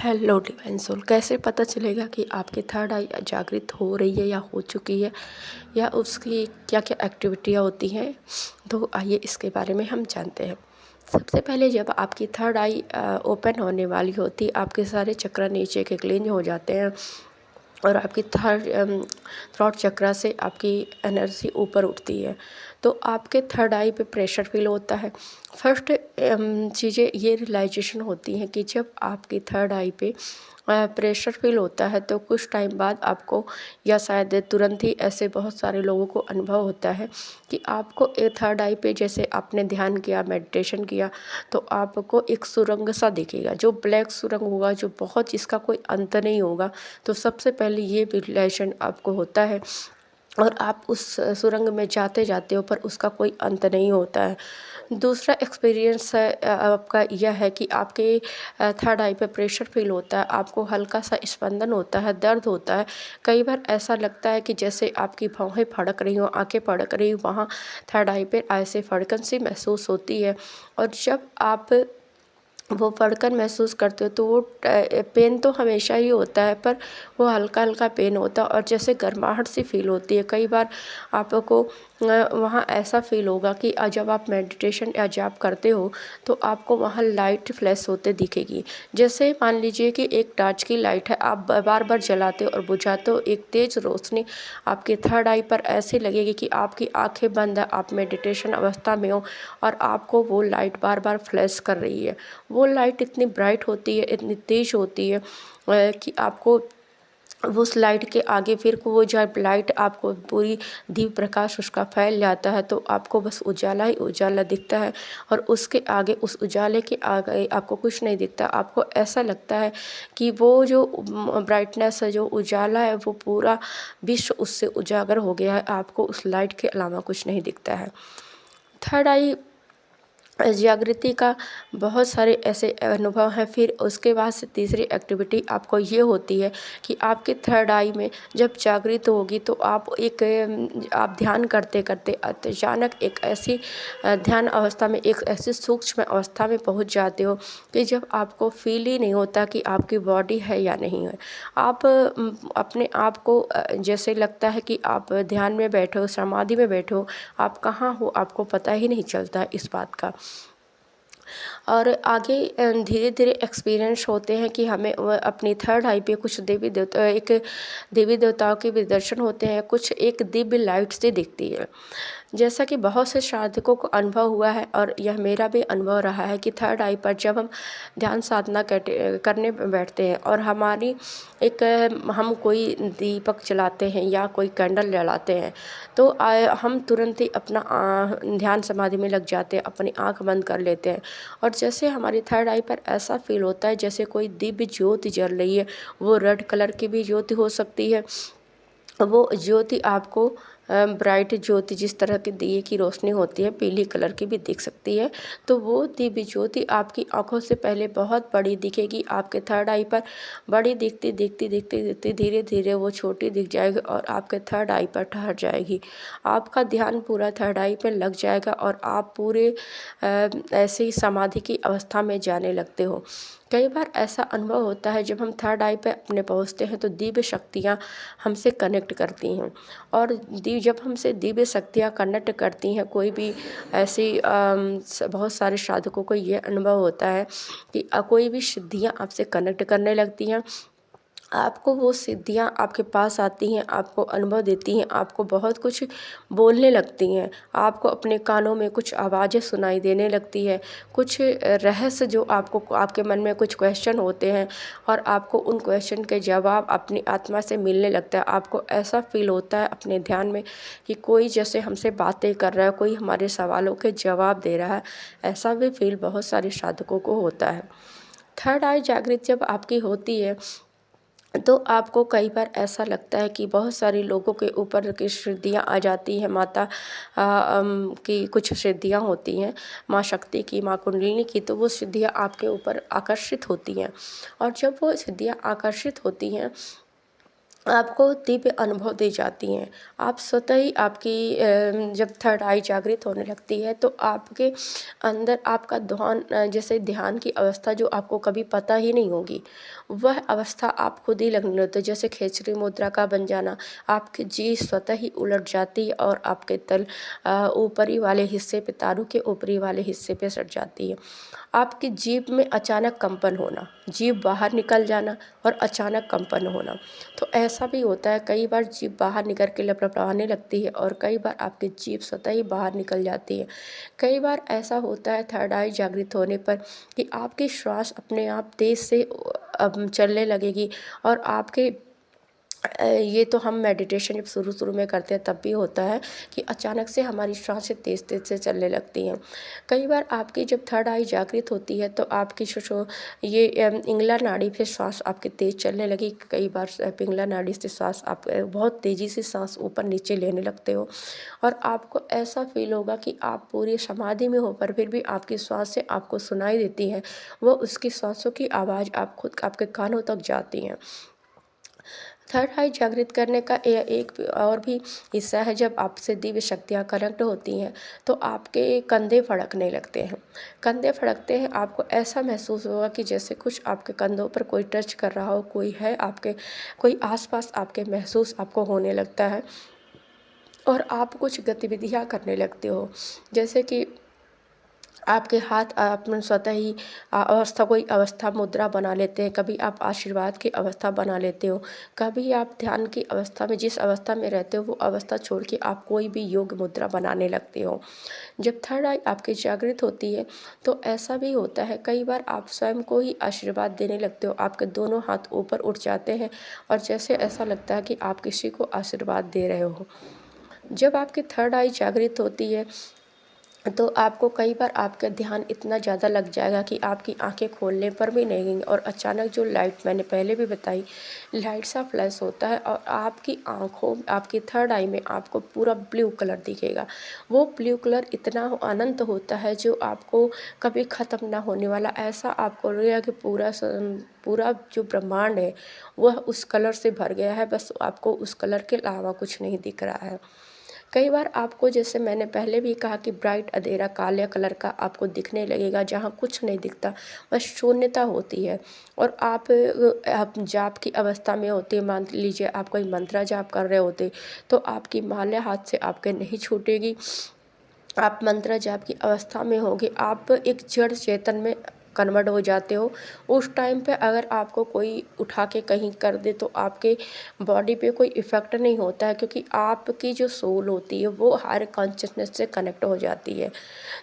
Hello divine soul, कैसे पता चलेगा कि आपकी थर्ड आई जागृत हो रही है या हो चुकी है, या उसकी क्या क्या एक्टिविटियाँ होती हैं। तो आइए इसके बारे में हम जानते हैं। सबसे पहले जब आपकी थर्ड आई ओपन होने वाली होती, आपके सारे चक्र नीचे के क्लीन हो जाते हैं और आपकी थ्रॉट चक्रा से आपकी एनर्जी ऊपर उठती है, तो आपके थर्ड आई पे प्रेशर फील होता है। फर्स्ट चीज़ें ये रियलाइजेशन होती हैं कि जब आपकी थर्ड आई पे प्रेशर फील होता है तो कुछ टाइम बाद आपको, या शायद तुरंत ही, ऐसे बहुत सारे लोगों को अनुभव होता है कि आपको एक थर्ड आई पे, जैसे आपने ध्यान किया, मेडिटेशन किया, तो आपको एक सुरंग सा दिखेगा, जो ब्लैक सुरंग होगा, जो बहुत, जिसका कोई अंत नहीं होगा। तो सबसे पहले ये रियलाइजेशन आपको होता है और आप उस सुरंग में जाते जाते हो, पर उसका कोई अंत नहीं होता है। दूसरा एक्सपीरियंस है आपका यह है कि आपके थर्ड आई पे प्रेशर फील होता है, आपको हल्का सा स्पंदन होता है, दर्द होता है। कई बार ऐसा लगता है कि जैसे आपकी भौहें फड़क रही हो, आंखें फड़क रही हो, वहाँ थर्ड आई पे ऐसे फड़कन सी महसूस होती है। और जब आप वो फड़कन महसूस करते हो तो वो पेन तो हमेशा ही होता है, पर वो हल्का हल्का पेन होता है और जैसे गर्माहट सी फील होती है। कई बार आपको वहाँ ऐसा फील होगा कि जब आप मेडिटेशन या जाप करते हो तो आपको वहाँ लाइट फ्लैश होते दिखेगी। जैसे मान लीजिए कि एक टॉर्च की लाइट है, आप बार बार जलाते हो और बुझाते हो, एक तेज रोशनी आपके थर्ड आई पर ऐसे लगेगी कि आपकी आंखें बंद है, आप मेडिटेशन अवस्था में हो और आपको वो लाइट बार बार फ्लैश कर रही है। वो लाइट इतनी ब्राइट होती है, इतनी तेज होती है कि आपको वो उस लाइट के आगे, फिर को वो जब लाइट आपको पूरी दिव्य प्रकाश उसका फैल जाता है, तो आपको बस उजाला ही उजाला दिखता है और उसके आगे, उस उजाले के आगे आपको कुछ नहीं दिखता। आपको ऐसा लगता है कि वो जो ब्राइटनेस है, जो उजाला है, वो पूरा विश्व उससे उजागर हो गया है। आपको उस लाइट के अलावा कुछ नहीं दिखता है। थर्ड आई जागृति का बहुत सारे ऐसे अनुभव हैं। फिर उसके बाद से तीसरी एक्टिविटी आपको ये होती है कि आपके थर्ड आई में जब जागृत होगी तो आप आप ध्यान करते करते अचानक एक ऐसी ध्यान अवस्था में, एक ऐसी सूक्ष्म अवस्था में पहुंच जाते हो कि जब आपको फील ही नहीं होता कि आपकी बॉडी है या नहीं है। आप अपने आप को जैसे लगता है कि आप ध्यान में बैठे हो, समाधि में बैठे हो, आप कहाँ हो आपको पता ही नहीं चलता इस बात का। और आगे धीरे धीरे एक्सपीरियंस होते हैं कि हमें अपनी थर्ड आई पे कुछ देवी देवताओं के भी दर्शन होते हैं, कुछ एक दिव्य लाइट से दिखती है। जैसा कि बहुत से साधकों को अनुभव हुआ है और यह मेरा भी अनुभव रहा है कि थर्ड आई पर जब हम ध्यान साधना करने बैठते हैं और हमारी एक हम कोई दीपक जलाते हैं या कोई कैंडल जलाते हैं, तो हम तुरंत ही अपना ध्यान समाधि में लग जाते हैं, अपनी आंख बंद कर लेते हैं और जैसे हमारी थर्ड आई पर ऐसा फील होता है जैसे कोई दिव्य ज्योति जल रही है। वो रेड कलर की भी ज्योति हो सकती है, वो ज्योति आपको ब्राइट ज्योति, जिस तरह के दिए की रोशनी होती है, पीली कलर की भी दिख सकती है। तो वो दिव्य ज्योति आपकी आंखों से पहले बहुत बड़ी दिखेगी, आपके थर्ड आई पर बड़ी दिखती दिखती दिखती दिखती धीरे धीरे वो छोटी दिख जाएगी और आपके थर्ड आई पर ठहर जाएगी। आपका ध्यान पूरा थर्ड आई पर लग जाएगा और आप पूरे ऐसे ही समाधि की अवस्था में जाने लगते हो। कई बार ऐसा अनुभव होता है जब हम थर्ड आई पे अपने पहुँचते हैं तो दिव्य शक्तियाँ हमसे कनेक्ट करती हैं और जब हमसे दिव्य शक्तियाँ कनेक्ट करती हैं, कोई भी ऐसी बहुत सारे साधकों को ये अनुभव होता है कि कोई भी सिद्धियाँ आपसे कनेक्ट करने लगती हैं। आपको वो सिद्धियाँ आपके पास आती हैं, आपको अनुभव देती हैं, आपको बहुत कुछ बोलने लगती हैं, आपको अपने कानों में कुछ आवाज़ें सुनाई देने लगती है, कुछ रहस्य जो आपको, आपके मन में कुछ क्वेश्चन होते हैं और आपको उन क्वेश्चन के जवाब अपनी आत्मा से मिलने लगता है। आपको ऐसा फील होता है अपने ध्यान में कि कोई जैसे हमसे बातें कर रहा है, कोई हमारे सवालों के जवाब दे रहा है। ऐसा भी फील बहुत सारे साधकों को होता है। थर्ड आई जागृत जब आपकी होती है तो आपको कई बार ऐसा लगता है कि बहुत सारे लोगों के ऊपर की सिद्धियाँ आ जाती हैं। माता की कुछ सिद्धियाँ होती हैं, माँ शक्ति की, माँ कुंडलिनी की, तो वो सिद्धियाँ आपके ऊपर आकर्षित होती हैं और जब वो सिद्धियाँ आकर्षित होती हैं आपको दिव्य अनुभव दी जाती हैं। आप स्वतः ही आपकी जब थर्ड आई जागृत होने लगती है तो आपके अंदर आपका जैसे ध्यान की अवस्था जो आपको कभी पता ही नहीं होगी, वह अवस्था आप खुद ही लगने लगते हो। जैसे खेचरी मुद्रा का बन जाना, आपकी जीभ स्वतः ही उलट जाती है और आपके ऊपरी वाले हिस्से पे, तालू के ऊपरी वाले हिस्से पे सट जाती है। आपकी जीभ में अचानक कंपन होना, जीभ बाहर निकल जाना और अचानक कंपन होना। तो ऐसा भी होता है, कई बार जीभ बाहर निकल के लपलपाने लगती है और कई बार आपकी जीभ स्वतः ही बाहर निकल जाती है। कई बार ऐसा होता है थर्ड आई जागृत होने पर कि आपकी श्वास अपने आप तेज से अब चलने लगेगी और आपके ये तो हम मेडिटेशन जब शुरू शुरू में करते हैं तब भी होता है कि अचानक से हमारी श्वासें तेज तेज से चलने लगती हैं। कई बार आपकी जब थर्ड आई जागृत होती है तो आपकी ये इंगला नाड़ी पे श्वास आपकी तेज चलने लगी। कई बार पिंगला नाड़ी से श्वास आप बहुत तेज़ी से सांस ऊपर नीचे लेने लगते हो और आपको ऐसा फील होगा कि आप पूरी समाधि में हो, पर फिर भी आपकी श्वासें आपको सुनाई देती हैं। वो उसकी सांसों की आवाज़ आप खुद आपके कानों तक जाती हैं। थर्ड आई जागृत करने का एक और भी हिस्सा है, जब आपसे दिव्य शक्तियाँ कनेक्ट होती हैं तो आपके कंधे फड़कने लगते हैं। कंधे फड़कते हैं, आपको ऐसा महसूस होगा कि जैसे कुछ आपके कंधों पर कोई टच कर रहा हो, कोई है आपके, कोई आसपास आपके महसूस आपको होने लगता है और आप कुछ गतिविधियाँ करने लगते हो। जैसे कि आपके हाथ अपने स्वतः ही कोई अवस्था मुद्रा बना लेते हैं। कभी आप आशीर्वाद की अवस्था बना लेते हो, कभी आप ध्यान की अवस्था में, जिस अवस्था में रहते हो वो अवस्था छोड़ के आप कोई भी योग मुद्रा बनाने लगते हो। जब थर्ड आई आपकी जागृत होती है तो ऐसा भी होता है, कई बार आप स्वयं को ही आशीर्वाद देने लगते हो। आपके दोनों हाथ ऊपर उठ जाते हैं और जैसे ऐसा लगता है कि आप किसी को आशीर्वाद दे रहे हो। जब आपकी थर्ड आई जागृत होती है तो आपको कई बार आपका ध्यान इतना ज़्यादा लग जाएगा कि आपकी आंखें खोलने पर भी नहीं और अचानक जो लाइट मैंने पहले भी बताई, लाइट सा फ्लैश होता है और आपकी आंखों, आपकी थर्ड आई में आपको पूरा ब्लू कलर दिखेगा। वो ब्लू कलर इतना अनंत होता है जो आपको कभी ख़त्म ना होने वाला। ऐसा आपको लगेगा कि पूरा जो ब्रह्मांड है वह उस कलर से भर गया है, बस आपको उस कलर के अलावा कुछ नहीं दिख रहा है। कई बार आपको, जैसे मैंने पहले भी कहा कि ब्राइट अंधेरा काले कलर का आपको दिखने लगेगा, जहाँ कुछ नहीं दिखता, बस शून्यता होती है और आप जाप की अवस्था में होते हैं। मान लीजिए आप कोई मंत्र जाप कर रहे होते तो आपकी माला हाथ से आपके नहीं छूटेगी। आप मंत्र जाप की अवस्था में होगे, आप एक जड़ चेतन में कन्वर्ट हो जाते हो। उस टाइम पे अगर आपको कोई उठा के कहीं कर दे तो आपके बॉडी पे कोई इफ़ेक्ट नहीं होता है, क्योंकि आपकी जो सोल होती है वो हायर कॉन्शियसनेस से कनेक्ट हो जाती है।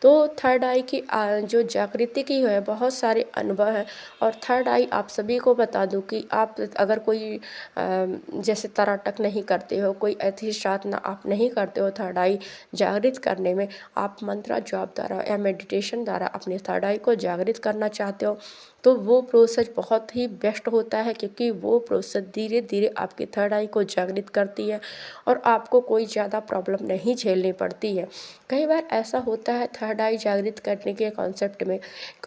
तो थर्ड आई की जो जागृति की है बहुत सारे अनुभव हैं। और थर्ड आई आप सभी को बता दूं कि आप अगर कोई जैसे तराटक नहीं करते हो, कोई ऐसी साधना आप नहीं करते हो थर्ड आई जागृत करने में, आप मंत्र जाप द्वारा या मेडिटेशन द्वारा अपने थर्ड आई को जागृत करना चाहते हो तो वो प्रोसेस बहुत ही बेस्ट होता है, क्योंकि वो प्रोसेस धीरे धीरे आपकी थर्ड आई को जागृत करती है और आपको कोई ज़्यादा प्रॉब्लम नहीं झेलनी पड़ती है। कई बार ऐसा होता है थर्ड आई जागृत करने के कॉन्सेप्ट में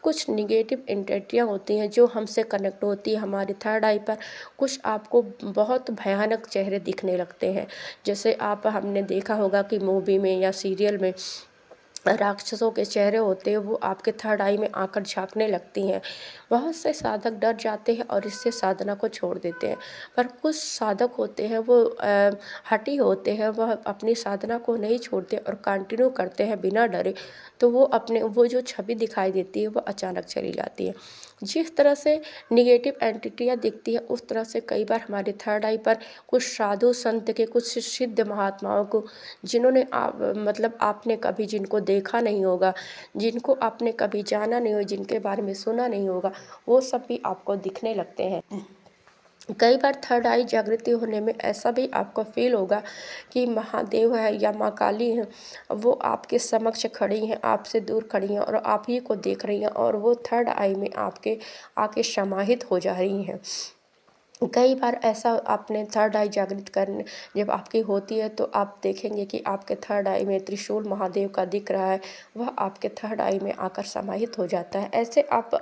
कुछ निगेटिव एंटिटियाँ होती हैं जो हमसे कनेक्ट होती है हमारी थर्ड आई पर। कुछ आपको बहुत भयानक चेहरे दिखने लगते हैं, जैसे हमने देखा होगा कि मूवी में या सीरियल में राक्षसों के चेहरे होते हैं, वो आपके थर्ड आई में आकर झांकने लगती हैं। बहुत से साधक डर जाते हैं और इससे साधना को छोड़ देते हैं, पर कुछ साधक होते हैं वो हठी होते हैं, वह अपनी साधना को नहीं छोड़ते और कंटिन्यू करते हैं बिना डरे। तो वो जो छवि दिखाई देती है वो अचानक चली जाती है। जिस तरह से निगेटिव एंटिटियाँ दिखती है उस तरह से कई बार हमारे थर्ड आई पर कुछ साधु संत के, कुछ सिद्ध महात्माओं को, जिन्होंने मतलब आपने कभी जिनको देखा नहीं होगा, जिनको आपने कभी जाना नहीं हो, जिनके बारे में सुना नहीं होगा, वो सब भी आपको दिखने लगते हैं। कई बार थर्ड आई जागृति होने में ऐसा भी आपको फील होगा कि महादेव है या माँ काली है, वो आपके समक्ष खड़ी हैं, आपसे दूर खड़ी हैं और आप ही को देख रही हैं और वो थर्ड आई में आपके आके समाहित हो जा रही हैं। कई बार ऐसा आपने थर्ड आई जागृत करने जब आपकी होती है तो आप देखेंगे कि आपके थर्ड आई में त्रिशूल महादेव का दिख रहा है, वह आपके थर्ड आई में आकर समाहित हो जाता है। ऐसे आप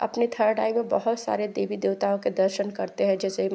अपने थर्ड आई में बहुत सारे देवी देवताओं के दर्शन करते हैं, जैसे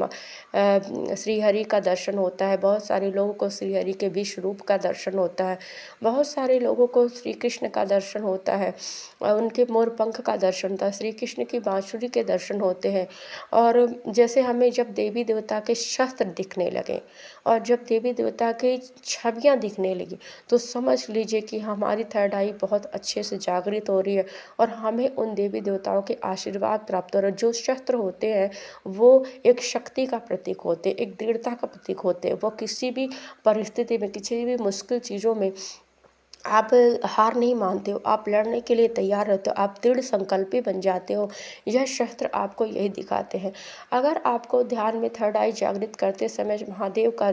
श्री हरि का दर्शन होता है, बहुत सारे लोगों को श्री हरि के विश्व रूप का दर्शन होता है, बहुत सारे लोगों को श्री कृष्ण का दर्शन होता है, उनके मोर पंख का दर्शन होता है, श्री कृष्ण की बांसुरी के दर्शन होते हैं। और जैसे हमें जब देवी देवता के शस्त्र दिखने लगे और जब देवी देवता की छवियाँ दिखने लगी, तो समझ लीजिए कि हमारी थर्ड आई बहुत अच्छे से जागृत हो रही है और हमें उन देवी देवताओं के आशीर्वाद प्राप्त हो रहा है। जो शस्त्र होते हैं वो एक शक्ति का प्रतीक होते हैं, एक दृढ़ता का प्रतीक होते हैं। वो किसी भी परिस्थिति में, किसी भी मुश्किल चीज़ों में आप हार नहीं मानते हो, आप लड़ने के लिए तैयार रहते हो, आप दृढ़ संकल्पी बन जाते हो। यह शस्त्र आपको यही दिखाते हैं। अगर आपको ध्यान में थर्ड आई जागृत करते समय महादेव का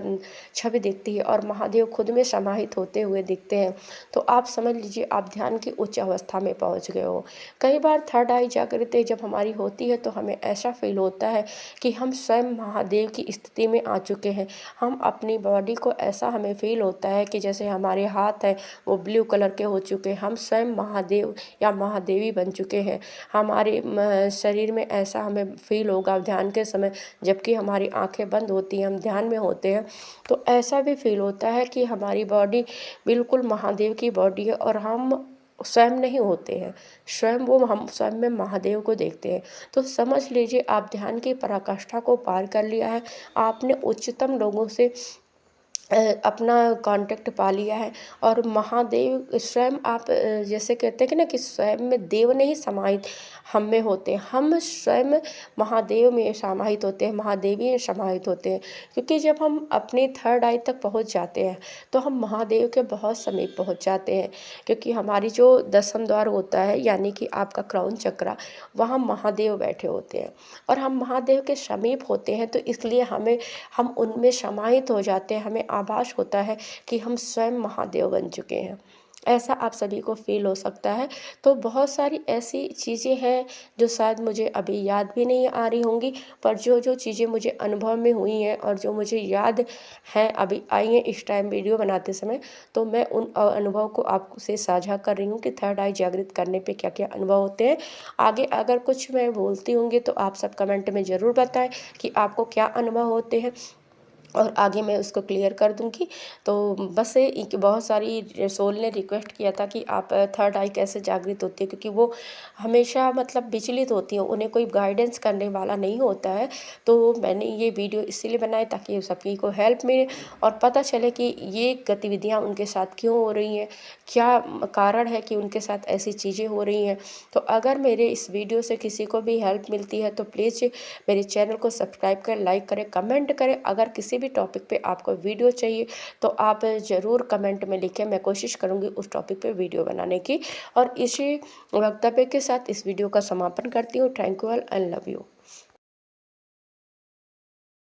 छवि दिखती है और महादेव खुद में समाहित होते हुए दिखते हैं, तो आप समझ लीजिए आप ध्यान की उच्च अवस्था में पहुंच गए हो। कई बार थर्ड आई जागृति जब हमारी होती है तो हमें ऐसा फील होता है कि हम स्वयं महादेव की स्थिति में आ चुके हैं। हम अपनी बॉडी को ऐसा हमें फील होता है कि जैसे हमारे हाथ है वो ब्लू कलर के हो चुके हैं, हम स्वयं महादेव या महादेवी बन चुके हैं। हमारे शरीर में ऐसा हमें फील होगा ध्यान के समय, जबकि हमारी आंखें बंद होती हैं, हम ध्यान में होते हैं, तो ऐसा भी फील होता है कि हमारी बॉडी बिल्कुल महादेव की बॉडी है और हम स्वयं नहीं होते हैं, स्वयं वो हम स्वयं में महादेव को देखते हैं। तो समझ लीजिए आप ध्यान की पराकाष्ठा को पार कर लिया है, आपने उच्चतम लोगों से अपना कांटेक्ट पा लिया है और महादेव स्वयं आप जैसे कहते हैं कि ना कि स्वयं में देव नहीं समाहित हम में होते हैं, हम स्वयं महादेव में समाहित होते हैं, महादेवी में समाहित होते हैं। क्योंकि जब हम अपनी थर्ड आई तक पहुंच जाते हैं तो हम महादेव के बहुत समीप पहुंच जाते हैं, क्योंकि हमारी जो दसम द्वार होता है यानी कि आपका क्राउन चक्रा, वहाँ महादेव बैठे होते हैं और हम महादेव के समीप होते हैं, तो इसलिए हम उनमें समाहित हो जाते हैं, हमें आभास होता है कि हम स्वयं महादेव बन चुके हैं। ऐसा आप सभी को फील हो सकता है। तो बहुत सारी ऐसी चीज़ें हैं जो शायद मुझे अभी याद भी नहीं आ रही होंगी, पर जो जो चीज़ें मुझे अनुभव में हुई हैं और जो मुझे याद हैं अभी आई हैं इस टाइम वीडियो बनाते समय, तो मैं उन अनुभव को आपसे साझा कर रही हूँ कि थर्ड आई जागृत करने पे क्या क्या अनुभव होते हैं। आगे अगर कुछ मैं बोलती होंगी तो आप सब कमेंट में ज़रूर बताएं कि आपको क्या अनुभव होते हैं और आगे मैं उसको क्लियर कर दूंगी। तो बस बहुत सारी सोल ने रिक्वेस्ट किया था कि आप थर्ड आई कैसे जागृत होती है, क्योंकि वो हमेशा मतलब विचलित होती है, उन्हें कोई गाइडेंस करने वाला नहीं होता है। तो मैंने ये वीडियो इसीलिए बनाई ताकि सभी को हेल्प मिले और पता चले कि ये गतिविधियाँ उनके साथ क्यों हो रही हैं, क्या कारण है कि उनके साथ ऐसी चीज़ें हो रही हैं। तो अगर मेरे इस वीडियो से किसी को भी हेल्प मिलती है तो प्लीज़ मेरे चैनल को सब्सक्राइब करें, लाइक करें, कमेंट करें। अगर किसी भी टॉपिक पे आपको वीडियो चाहिए तो आप ज़रूर कमेंट में लिखें, मैं कोशिश करूँगी उस टॉपिक पे वीडियो बनाने की। और इसी वक्तव्य के साथ इस वीडियो का समापन करती हूँ। Thank you all and love you.